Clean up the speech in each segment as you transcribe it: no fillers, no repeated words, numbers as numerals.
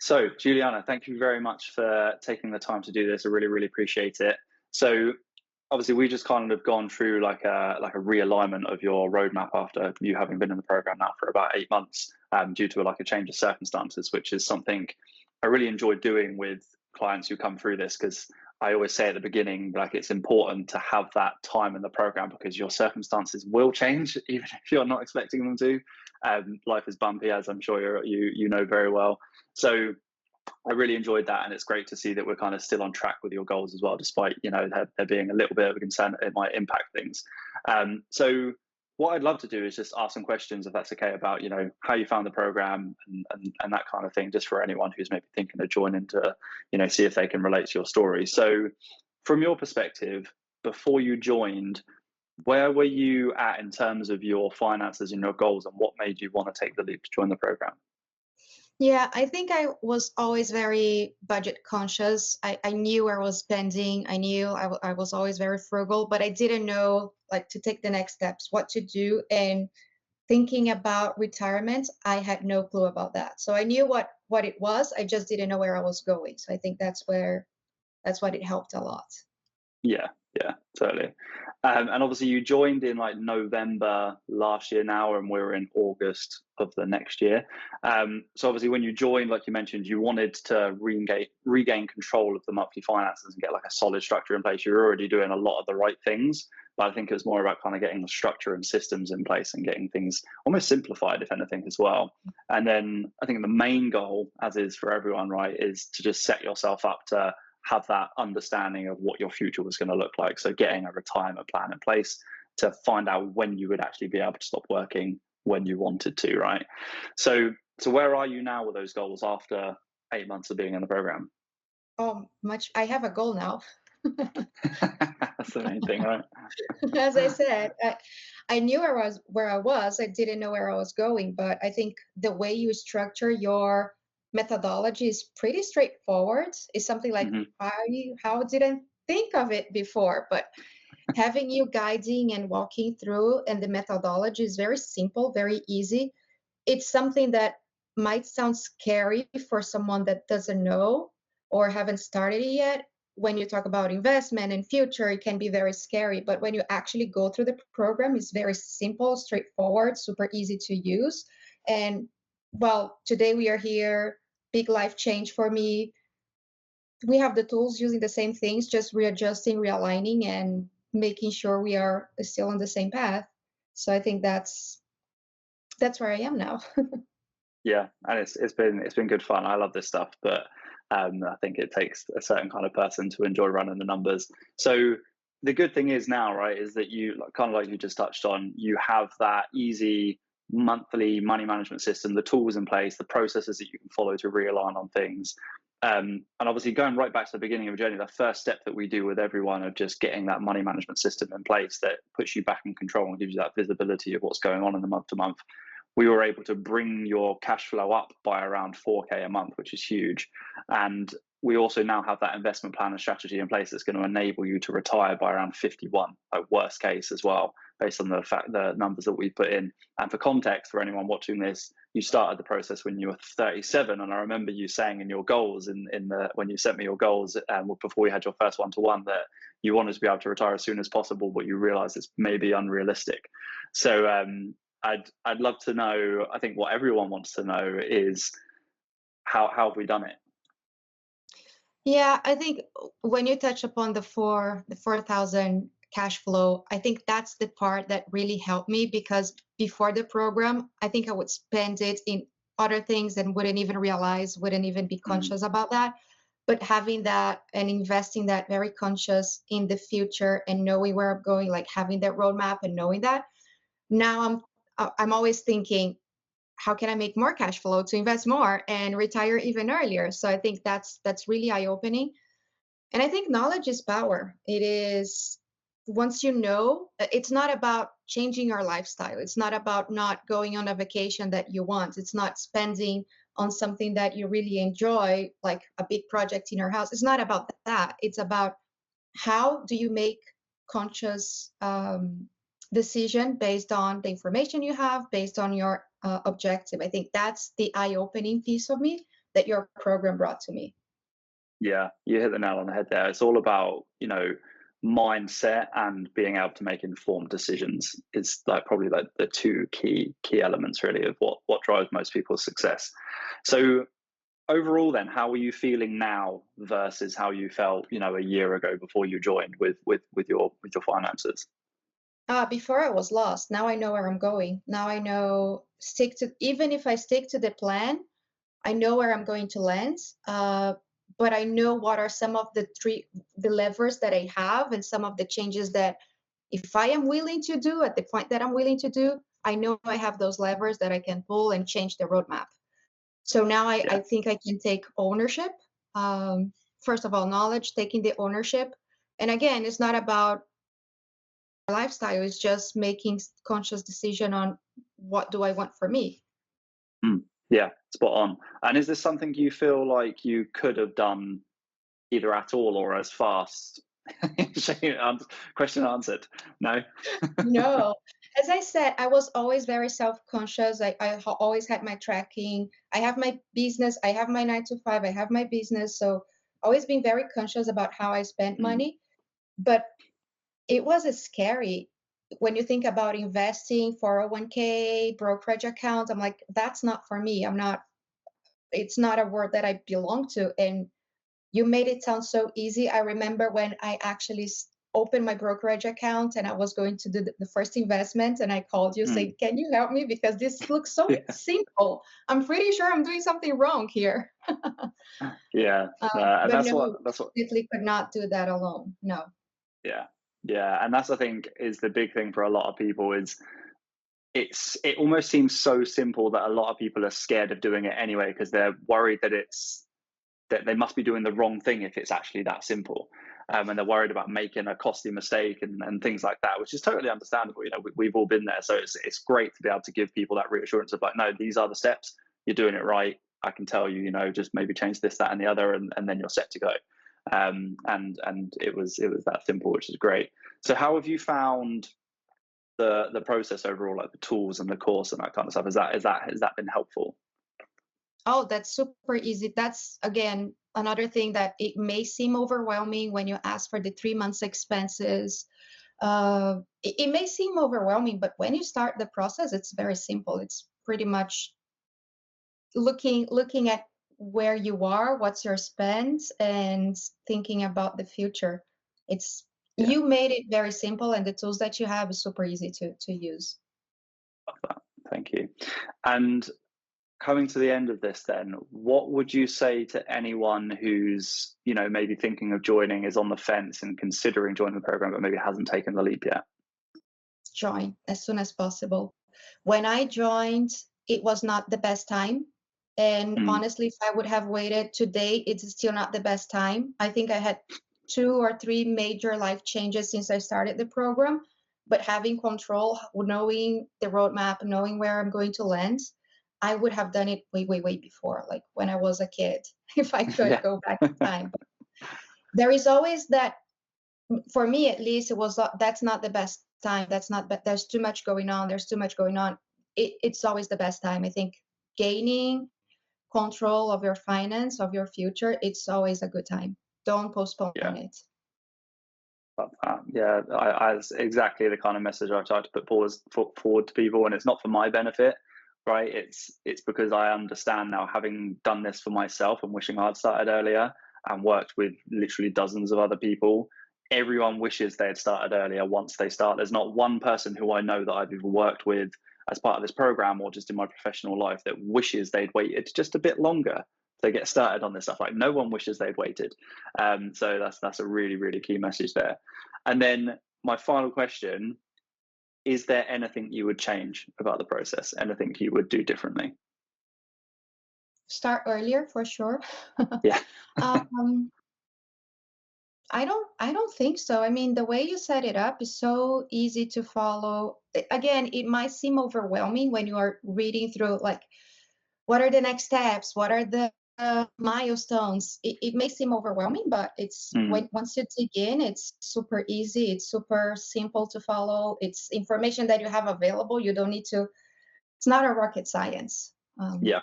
So, Juliana, thank you very much for taking the time to do this. I really, really appreciate it. So, obviously, we just kind of gone through like a realignment of your roadmap after you having been in the program now for about 8 months, due to like a change of circumstances, which is something I really enjoy doing with clients who come through this because I always say at the beginning, like it's important to have that time in the program because your circumstances will change even if you're not expecting them to. Life is bumpy, as I'm sure you know very well. So I really enjoyed that, and it's great to see that we're kind of still on track with your goals as well, despite there being a little bit of a concern that it might impact things. So what I'd love to do is just ask some questions, if that's okay, about how you found the program and that kind of thing, just for anyone who's maybe thinking of joining to see if they can relate to your story. So, from your perspective, before you joined, where were you at in terms of your finances and your goals, and what made you want to take the leap to join the program? Yeah, I think I was always very budget conscious. I knew where I was spending. I knew I was always very frugal, but I didn't know like to take the next steps, what to do. And thinking about retirement, I had no clue about that. So I knew what it was. I just didn't know where I was going. So I think that's what it helped a lot. Yeah, yeah, totally. And obviously, you joined in like November last year now, and we're in August of the next year. So obviously, when you joined, like you mentioned, you wanted to regain control of the monthly finances and get like a solid structure in place. You're already doing a lot of the right things, but I think it was more about kind of getting the structure and systems in place and getting things almost simplified, if anything, as well. And then I think the main goal, as is for everyone, right, is to just set yourself up to have that understanding of what your future was going to look like. So getting a retirement plan in place to find out when you would actually be able to stop working when you wanted to, right? So where are you now with those goals after 8 months of being in the program? Much. I have a goal now. That's the main thing, right? As I said, I knew where I was. I didn't know where I was going, but I think the way you structure your methodology is pretty straightforward. It's something like Hmm. how didn't think of it before, but having you guiding and walking through, and the methodology is very simple, very easy. It's something that might sound scary for someone that doesn't know or haven't started it yet. When you talk about investment and future, it can be very scary. But when you actually go through the program, it's very simple, straightforward, super easy to use. And well, today we are here, big life change for me. We have the tools using the same things, just readjusting, realigning, and making sure we are still on the same path. So I think that's where I am now. Yeah, and it's been good fun. I love this stuff, but I think it takes a certain kind of person to enjoy running the numbers. So the good thing is now, right, is that you kind of like you just touched on, you have that easy monthly money management system, the tools in place, the processes that you can follow to realign on things. And obviously, going right back to the beginning of the journey, the first step that we do with everyone of just getting that money management system in place that puts you back in control and gives you that visibility of what's going on in the month to month, we were able to bring your cash flow up by around 4K a month, which is huge. And we also now have that investment plan and strategy in place that's going to enable you to retire by around 51, at worst case as well, based on the numbers that we put in. And for context, for anyone watching this, you started the process when you were 37, and I remember you saying in your goals, when you sent me your goals before we had your first one-to-one, that you wanted to be able to retire as soon as possible, but you realize it's maybe unrealistic. So I'd love to know. I think what everyone wants to know is how have we done it? Yeah, I think when you touch upon the 4,000 cash flow, I think that's the part that really helped me, because before the program, I think I would spend it in other things and wouldn't even realize, wouldn't even be Mm, conscious about that. But having that and investing that very conscious in the future and knowing where I'm going, like having that roadmap and knowing that, now I'm always thinking, how can I make more cash flow to invest more and retire even earlier? So I think that's really eye opening. And I think knowledge is power. It is, once you know, it's not about changing our lifestyle. It's not about not going on a vacation that you want. It's not spending on something that you really enjoy, like a big project in your house. It's not about that. It's about how do you make conscious decision based on the information you have, based on your objective. I think that's the eye-opening piece of me that your program brought to me. Yeah, you hit the nail on the head there. It's all about, mindset and being able to make informed decisions is like probably like the two key elements really of what drives most people's success. So overall then, how are you feeling now versus how you felt, a year ago before you joined with your finances? Before I was lost. Now I know where I'm going. Now I know even if I stick to the plan, I know where I'm going to land. But I know what are some of the levers that I have and some of the changes that if I am willing to do at the point that I'm willing to do, I know I have those levers that I can pull and change the roadmap. So now I Yeah. think I can take ownership. First of all, knowledge, taking the ownership. And again, it's not about lifestyle, it's just making conscious decision on what do I want for me. Mm. Yeah, spot on. And is this something you feel like you could have done either at all or as fast? Question answered. No. No, as I said, I was always very self-conscious. Always had my tracking. I have my business. I have my 9 to 5. I have my business. So always been very conscious about how I spent Mm. money. But it was scary when you think about investing, 401k, brokerage account. I'm like, that's not for me. It's not a world that I belong to. And you made it sound so easy. I remember when I actually opened my brokerage account and I was going to do the first investment, and I called you Mm. saying, "Can you help me? Because this looks so Yeah. simple. I'm pretty sure I'm doing something wrong here." Yeah. And But that's what no, that's what definitely could not do that alone. No. yeah. Yeah. And that's I think is the big thing for a lot of people is it almost seems so simple that a lot of people are scared of doing it anyway because they're worried that they must be doing the wrong thing if it's actually that simple. And they're worried about making a costly mistake and things like that, which is totally understandable. We've all been there. So it's great to be able to give people that reassurance of like, no, these are the steps. You're doing it right. I can tell you, just maybe change this, that, and the other, and then you're set to go. And it was that simple, which is great. So how have you found the process overall, like the tools and the course and that kind of stuff? Has that been helpful? Oh, that's super easy. That's again another thing that it may seem overwhelming when you ask for the 3 months expenses. It may seem overwhelming, but when you start the process, it's very simple. It's pretty much looking at where you are, what's your spend, and thinking about the future. It's Yeah. You made it very simple, and the tools that you have is super easy to use. Thank you. And coming to the end of this then, what would you say to anyone who's, maybe thinking of joining, is on the fence and considering joining the program, but maybe hasn't taken the leap yet? Join as soon as possible. When I joined, it was not the best time. And Mm. honestly, if I would have waited today, it's still not the best time. I think I had 2 or 3 major life changes since I started the program, but having control, knowing the roadmap, knowing where I'm going to land, I would have done it way, way, way before, like when I was a kid, if I could Yeah. go back in time. But there is always that, for me at least, it was that's not the best time. That's not, but there's too much going on. There's too much going on. It's always the best time. I think gaining control of your finance, of your future, it's always a good time. Don't postpone Yeah. it. Yeah, it's exactly the kind of message I try to put forward to people, and it's not for my benefit, right? It's because I understand now, having done this for myself and wishing I'd started earlier and worked with literally dozens of other people. Everyone wishes they had started earlier. Once they start, there's not one person who I know that I've either worked with as part of this program or just in my professional life that wishes they'd waited just a bit longer to get started on this stuff. Like, no one wishes they'd waited. So that's a really, really key message there. And then my final question: is there anything you would change about the process? Anything you would do differently? Start earlier for sure. Yeah. um, I don't think so. I mean, the way you set it up is so easy to follow. Again, it might seem overwhelming when you are reading through, like, what are the next steps? What are the milestones? It may seem overwhelming, but it's Mm, when once you dig in, it's super easy. It's super simple to follow. It's information that you have available. You don't need to. It's not a rocket science. yeah.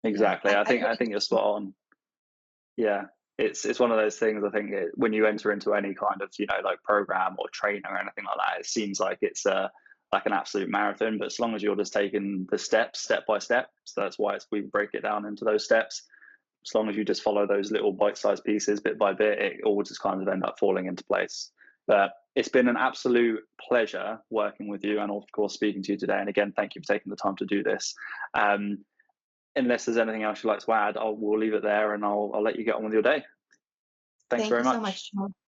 Yeah, exactly. I I really think you're spot on. Yeah, it's one of those things. I think when you enter into any kind of like program or training or anything like that, it seems like it's like an absolute marathon. But as long as you're just taking the steps step by step, so that's why we break it down into those steps. As long as you just follow those little bite-sized pieces bit by bit, it all just kind of end up falling into place. But it's been an absolute pleasure working with you, and of course speaking to you today. And again, thank you for taking the time to do this. Um, Unless there's anything else you'd like to add, we'll leave it there, and I'll let you get on with your day. Thanks thank very you so much. much, John.